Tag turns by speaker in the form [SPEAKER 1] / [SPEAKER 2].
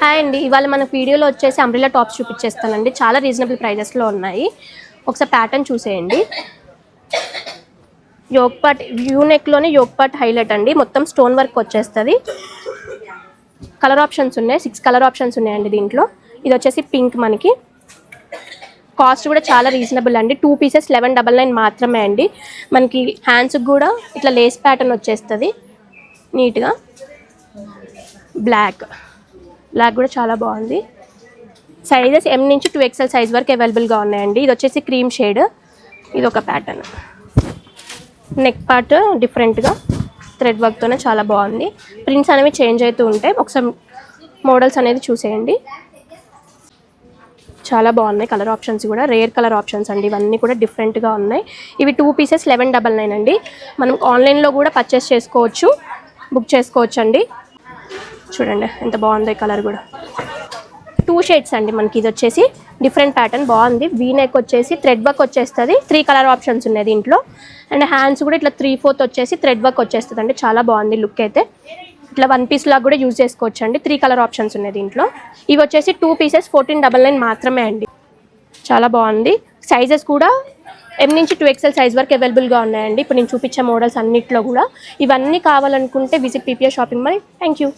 [SPEAKER 1] Hi అండి, ఇవాళ మన వీడియోలో వచ్చేసి అంబ్రెల్లా టాప్స్ చూపించేస్తానండి. చాలా రీజనబుల్ ప్రైజెస్లో ఉన్నాయి. ఒకసారి ప్యాటర్న్ చూసేయండి. యోక్ పార్ట్ వ్యూ నెక్లోనే యోక్ పార్ట్ హైలైట్ అండి. మొత్తం స్టోన్ వర్క్ వచ్చేస్తుంది. కలర్ ఆప్షన్స్ ఉన్నాయి, 6 కలర్ ఆప్షన్స్ ఉన్నాయండి దీంట్లో. ఇది వచ్చేసి పింక్. మనకి కాస్ట్ కూడా చాలా రీజనబుల్ అండి. 2 పీసెస్ 1199 మాత్రమే అండి. మనకి హ్యాండ్స్కి కూడా ఇట్లా లేస్ ప్యాటర్న్ వచ్చేస్తుంది నీట్గా. బ్లాక్ కూడా చాలా బాగుంది. సైజెస్ M నుంచి 2XL సైజ్ వరకు అవైలబుల్గా ఉన్నాయండి. ఇది వచ్చేసి క్రీమ్ షేడ్. ఇది ఒక ప్యాటర్న్. నెక్ పార్ట్ డిఫరెంట్గా థ్రెడ్ వర్క్తోనే చాలా బాగుంది. ప్రింట్స్ అనేవి చేంజ్ అవుతూ ఉంటాయి. ఒకసారి మోడల్స్ అనేది చూసేయండి. చాలా బాగున్నాయి కలర్ ఆప్షన్స్ కూడా. రేర్ కలర్ ఆప్షన్స్ అండి. ఇవన్నీ కూడా డిఫరెంట్గా ఉన్నాయి. ఇవి 2 పీసెస్ 1199 అండి. మనం ఆన్లైన్లో కూడా పర్చేస్ చేసుకోవచ్చు, బుక్ చేసుకోవచ్చు అండి. చూడండి ఎంత బాగుంది కలర్ కూడా. 2 షేడ్స్ అండి మనకి. ఇది వచ్చేసి డిఫరెంట్ ప్యాటర్న్ బాగుంది. వీ నెక్ వచ్చేసి థ్రెడ్ వర్క్ వచ్చేస్తుంది. 3 కలర్ ఆప్షన్స్ ఉన్నాయి దీంట్లో. అండ్ హ్యాండ్స్ కూడా ఇట్లా 3/4 వచ్చేసి థ్రెడ్ వర్క్ వచ్చేస్తుంది అండి. చాలా బాగుంది లుక్ అయితే. ఇట్లా 1 పీస్ లాగా కూడా యూజ్ చేసుకోవచ్చు అండి. 3 కలర్ ఆప్షన్స్ ఉన్నాయి దీంట్లో. ఇవి వచ్చేసి 2 పీసెస్ 1499 మాత్రమే అండి. చాలా బాగుంది. సైజెస్ కూడా M నుంచి 2XL సైజ్ వరకు అవైలబుల్గా ఉన్నాయండి. ఇప్పుడు నేను చూపించే మోడల్స్ అన్నిట్లో కూడా. ఇవన్నీ కావాలనుకుంటే visit PPR shopping mall. Thank you.